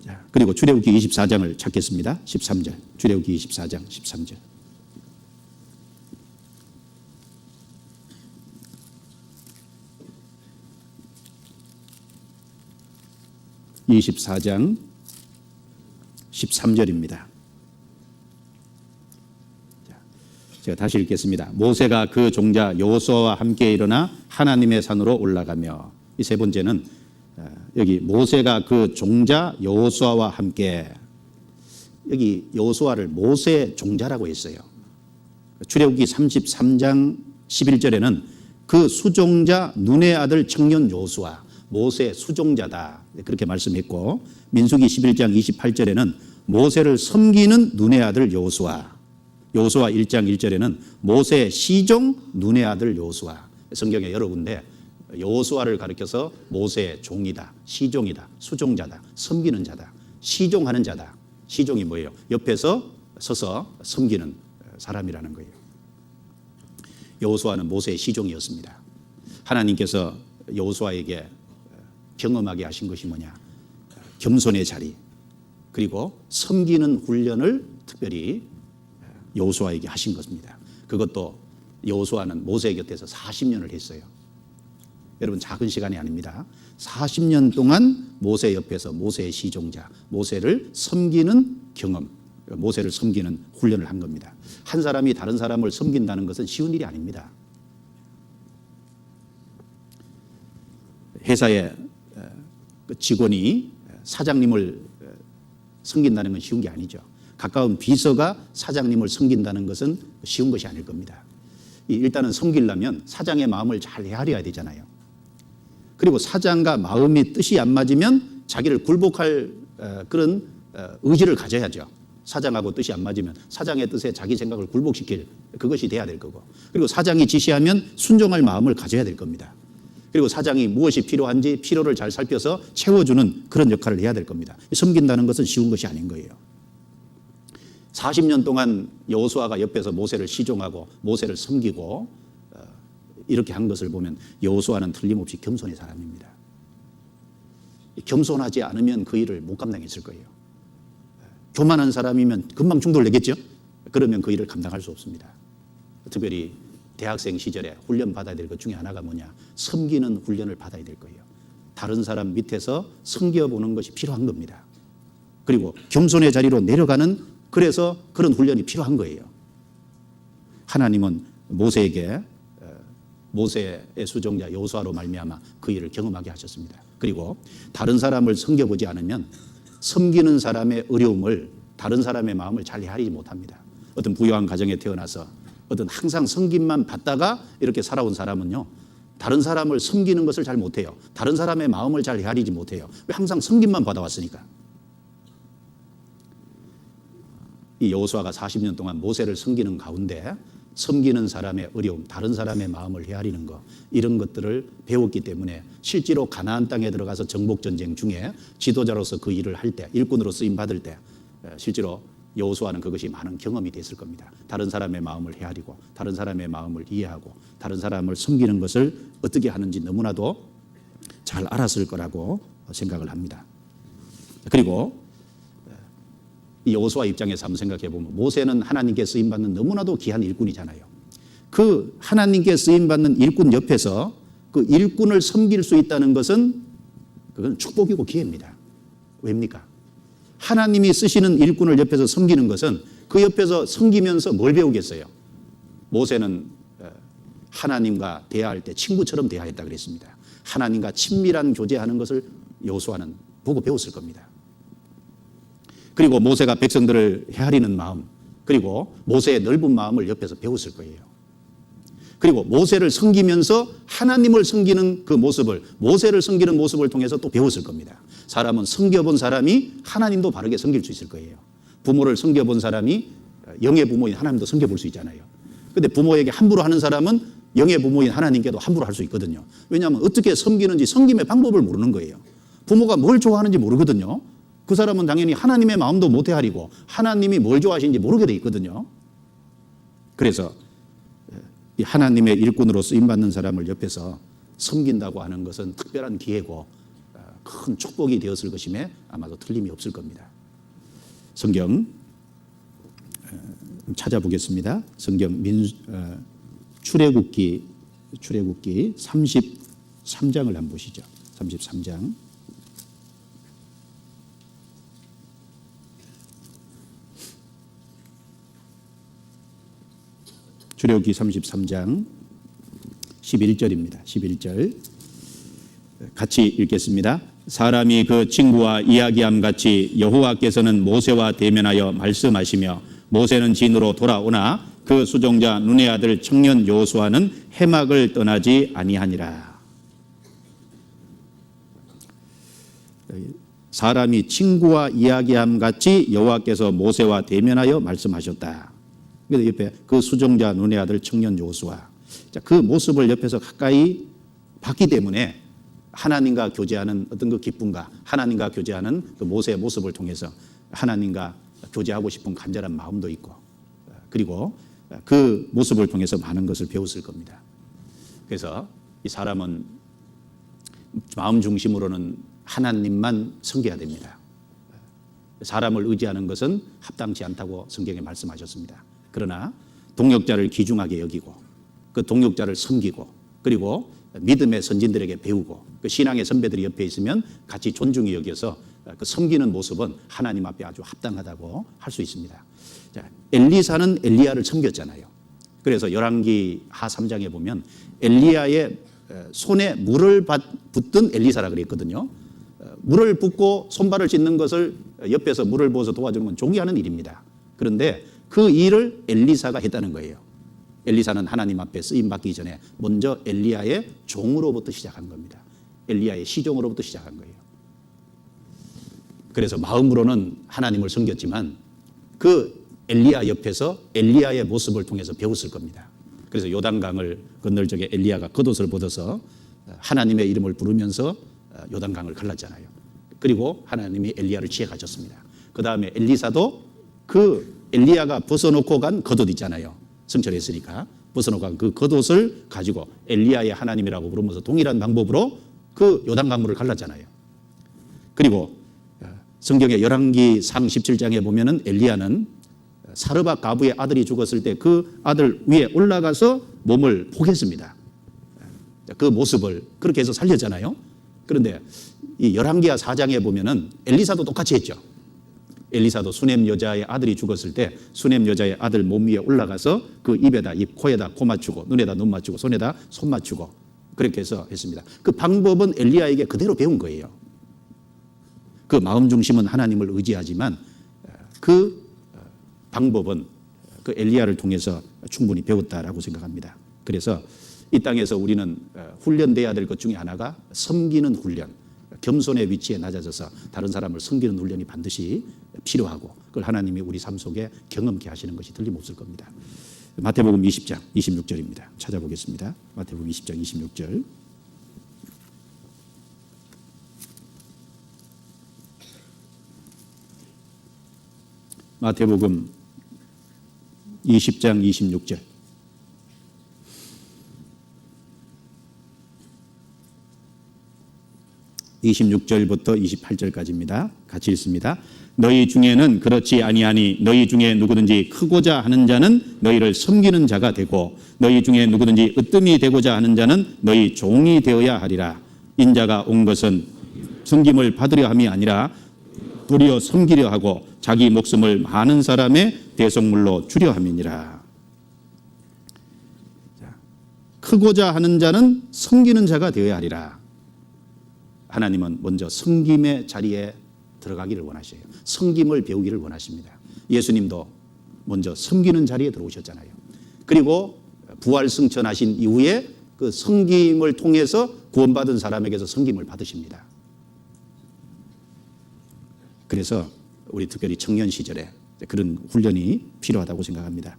자, 그리고 출애굽기 24장을 찾겠습니다. 13절. 출애굽기 24장 13절. (24장) 13절입니다. 제가 다시 읽겠습니다. 모세가 그 종자 여호수아와 함께 일어나 하나님의 산으로 올라가며, 이 세 번째는 여기 모세가 그 종자 여호수아와 함께, 여기 여호수아를 모세 종자라고 했어요. 출애굽기 33장 11절에는 그 수종자 눈의 아들 청년 여호수아, 모세 수종자다, 그렇게 말씀했고, 민수기 11장 28절에는 모세를 섬기는 눈의 아들 여호수아, 여호수아 1장 1절에는 모세 시종 눈의 아들 여호수아. 성경에 여러 군데 여호수아를 가리켜서 모세의 종이다, 시종이다, 수종자다, 섬기는 자다, 시종하는 자다. 시종이 뭐예요? 옆에서 서서 섬기는 사람이라는 거예요. 여호수아는 모세의 시종이었습니다. 하나님께서 여호수아에게 경험하게 하신 것이 뭐냐? 겸손의 자리, 그리고 섬기는 훈련을 특별히 여호수아에게 하신 것입니다. 그것도 여호수아는 모세 곁에서 40년을 했어요. 여러분, 작은 시간이 아닙니다. 40년 동안 모세 옆에서 모세의 시종자, 모세를 섬기는 경험, 모세를 섬기는 훈련을 한 겁니다. 한 사람이 다른 사람을 섬긴다는 것은 쉬운 일이 아닙니다. 회사의 직원이 사장님을 섬긴다는 건 쉬운 게 아니죠. 가까운 비서가 사장님을 섬긴다는 것은 쉬운 것이 아닐 겁니다. 일단은 섬기려면 사장의 마음을 잘 헤아려야 되잖아요. 그리고 사장과 마음이 뜻이 안 맞으면 자기를 굴복할 그런 의지를 가져야죠. 사장하고 뜻이 안 맞으면 사장의 뜻에 자기 생각을 굴복시킬, 그것이 돼야 될 거고, 그리고 사장이 지시하면 순종할 마음을 가져야 될 겁니다. 그리고 사장이 무엇이 필요한지 필요를 잘 살펴서 채워주는 그런 역할을 해야 될 겁니다. 섬긴다는 것은 쉬운 것이 아닌 거예요. 40년 동안 여호수아가 옆에서 모세를 시종하고 모세를 섬기고 이렇게 한 것을 보면 여호수아는 틀림없이 겸손의 사람입니다. 겸손하지 않으면 그 일을 못 감당했을 거예요. 교만한 사람이면 금방 충돌되겠죠. 그러면 그 일을 감당할 수 없습니다. 특별히 대학생 시절에 훈련 받아야 될 것 중에 하나가 뭐냐? 섬기는 훈련을 받아야 될 거예요. 다른 사람 밑에서 섬겨보는 것이 필요한 겁니다. 그리고 겸손의 자리로 내려가는, 그래서 그런 훈련이 필요한 거예요. 하나님은 모세에게 모세의 수종자 여호수아로 말미암아 그 일을 경험하게 하셨습니다. 그리고 다른 사람을 섬겨보지 않으면 섬기는 사람의 어려움을, 다른 사람의 마음을 잘 헤아리지 못합니다. 어떤 부유한 가정에 태어나서 어떤 항상 섬김만 받다가 이렇게 살아온 사람은요, 다른 사람을 섬기는 것을 잘 못해요. 다른 사람의 마음을 잘 헤아리지 못해요. 왜? 항상 섬김만 받아왔으니까. 이 여호수아가 40년 동안 모세를 섬기는 가운데 섬기는 사람의 어려움, 다른 사람의 마음을 헤아리는 것, 이런 것들을 배웠기 때문에 실제로 가나안 땅에 들어가서 정복전쟁 중에 지도자로서 그 일을 할 때, 일꾼으로 쓰임받을 때 실제로 여호수아는 그것이 많은 경험이 됐을 겁니다. 다른 사람의 마음을 헤아리고 다른 사람의 마음을 이해하고 다른 사람을 섬기는 것을 어떻게 하는지 너무나도 잘 알았을 거라고 생각을 합니다. 그리고 이 여호수아 입장에서 한번 생각해 보면 모세는 하나님께 쓰임받는 너무나도 귀한 일꾼이잖아요. 그 하나님께 쓰임받는 일꾼 옆에서 그 일꾼을 섬길 수 있다는 것은 그건 축복이고 기회입니다. 왜입니까? 하나님이 쓰시는 일꾼을 옆에서 섬기는 것은 그 옆에서 섬기면서 뭘 배우겠어요? 모세는 하나님과 대화할 때 친구처럼 대화했다 그랬습니다. 하나님과 친밀한 교제하는 것을 여호수아는 보고 배웠을 겁니다. 그리고 모세가 백성들을 헤아리는 마음, 그리고 모세의 넓은 마음을 옆에서 배웠을 거예요. 그리고 모세를 섬기면서 하나님을 섬기는 그 모습을, 모세를 섬기는 모습을 통해서 또 배웠을 겁니다. 사람은 섬겨본 사람이 하나님도 바르게 섬길 수 있을 거예요. 부모를 섬겨본 사람이 영의 부모인 하나님도 섬겨볼 수 있잖아요. 그런데 부모에게 함부로 하는 사람은 영의 부모인 하나님께도 함부로 할 수 있거든요. 왜냐하면 어떻게 섬기는지 섬김의 방법을 모르는 거예요. 부모가 뭘 좋아하는지 모르거든요. 그 사람은 당연히 하나님의 마음도 못 헤아리고 하나님이 뭘 좋아하시는지 모르게 돼 있거든요. 그래서 이 하나님의 일꾼으로 쓰임받는 사람을 옆에서 섬긴다고 하는 것은 특별한 기회고 큰 축복이 되었을 것임에 아마도 틀림이 없을 겁니다. 성경 찾아보겠습니다. 성경 출애굽기 33장을 한번 보시죠. 33장. 출애굽기 33장 11절입니다. 11절 같이 읽겠습니다. 사람이 그 친구와 이야기함 같이 여호와께서는 모세와 대면하여 말씀하시며 모세는 진으로 돌아오나 그 수종자 눈의 아들 청년 여호수아는 해막을 떠나지 아니하니라. 사람이 친구와 이야기함 같이 여호와께서 모세와 대면하여 말씀하셨다. 그래서 옆에 그 수종자 눈의 아들 청년 여호수아, 그 모습을 옆에서 가까이 봤기 때문에 하나님과 교제하는 어떤 그 기쁨과 하나님과 교제하는 그 모세의 모습을 통해서 하나님과 교제하고 싶은 간절한 마음도 있고, 그리고 그 모습을 통해서 많은 것을 배웠을 겁니다. 그래서 이 사람은 마음 중심으로는 하나님만 섬겨야 됩니다. 사람을 의지하는 것은 합당치 않다고 성경에 말씀하셨습니다. 그러나 동역자를 귀중하게 여기고 그 동역자를 섬기고 그리고 믿음의 선진들에게 배우고 그 신앙의 선배들이 옆에 있으면 같이 존중히 여겨서 그 섬기는 모습은 하나님 앞에 아주 합당하다고 할 수 있습니다. 자, 엘리사는 엘리야를 섬겼잖아요. 그래서 열왕기 하 3장에 보면 엘리야의 손에 물을 붓던 엘리사라 그랬거든요. 물을 붓고 손발을 씻는 것을 옆에서 물을 부어서 도와주는 건 종이하는 일입니다. 그런데 그 일을 엘리사가 했다는 거예요. 엘리사는 하나님 앞에 쓰임 받기 전에 먼저 엘리야의 종으로부터 시작한 겁니다. 엘리야의 시종으로부터 시작한 거예요. 그래서 마음으로는 하나님을 섬겼지만 그 엘리야 옆에서 엘리야의 모습을 통해서 배웠을 겁니다. 그래서 요단강을 건널 적에 엘리야가 겉옷을 벗어서 하나님의 이름을 부르면서 요단강을 갈랐잖아요. 그리고 하나님이 엘리야를 지혜 가졌습니다. 그 다음에 엘리사도 그 엘리야가 벗어놓고 간 겉옷 있잖아요. 성철했으니까 벗어놓고 간 그 겉옷을 가지고 엘리야의 하나님이라고 부르면서 동일한 방법으로 그 요단강물을 갈랐잖아요. 그리고 성경의 열왕기상 17장에 보면은 엘리야는 사르밧 가부의 아들이 죽었을 때 그 아들 위에 올라가서 몸을 포개했습니다. 그 모습을 그렇게 해서 살렸잖아요. 그런데 이 열왕기하 4장에 보면은 엘리사도 똑같이 했죠. 엘리사도 수넴 여자의 아들이 죽었을 때 수넴 여자의 아들 몸 위에 올라가서 그 입에다 입, 코에다 코 맞추고 눈에다 눈 맞추고 손에다 손 맞추고 그렇게 해서 했습니다. 그 방법은 엘리야에게 그대로 배운 거예요. 그 마음 중심은 하나님을 의지하지만 그 방법은 그 엘리야를 통해서 충분히 배웠다라고 생각합니다. 그래서 이 땅에서 우리는 훈련돼야 될 것 중에 하나가 섬기는 훈련, 겸손의 위치에 낮아져서 다른 사람을 섬기는 훈련이 반드시 필요하고 그걸 하나님이 우리 삶 속에 경험케 하시는 것이 틀림없을 겁니다. 마태복음 20장 26절입니다. 찾아보겠습니다. 마태복음 20장 26절. 마태복음 20장 26절. (26절부터) (28절까지입니다) 같이 읽습니다. 너희 중에는 그렇지 아니하니 너희 중에 누구든지 크고자 하는 자는 너희를 섬기는 자가 되고 너희 중에 누구든지 으뜸이 되고자 하는 자는 너희 종이 되어야 하리라. 인자가 온 것은 섬김을 받으려 함이 아니라 도리어 섬기려 하고 자기 목숨을 많은 사람의 대속물로 주려 함이니라. 크고자 하는 자는 섬기는 자가 되어야 하리라. 하나님은 먼저 섬김의 자리에 들어가기를 원하셔요. 섬김을 배우기를 원하십니다. 예수님도 먼저 섬기는 자리에 들어오셨잖아요. 그리고 부활 승천하신 이후에 그 섬김을 통해서 구원받은 사람에게서 섬김을 받으십니다. 그래서 우리 특별히 청년 시절에 그런 훈련이 필요하다고 생각합니다.